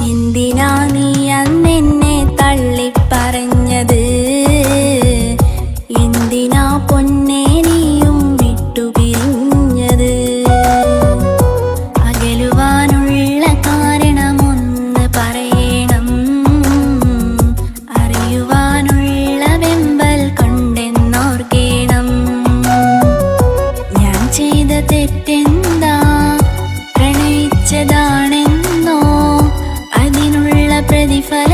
എന്തിനാ നീ അന്നെന്നെ തള്ളിപ്പറഞ്ഞത്? എന്തിനാ പൊന്നേ നീയും വിട്ടുപിരിഞ്ഞത്? അകലുവാനുള്ള കാരണമൊന്ന് പറയണം, അറിയുവാനുള്ള വെമ്പൽ കൊണ്ടെന്നോർക്കേണം. ഞാൻ ചെയ്ത തെറ്റെന്താ? പ്രണയിച്ചതാണെന്നോ അതിനുള്ള പ്രതിഫലം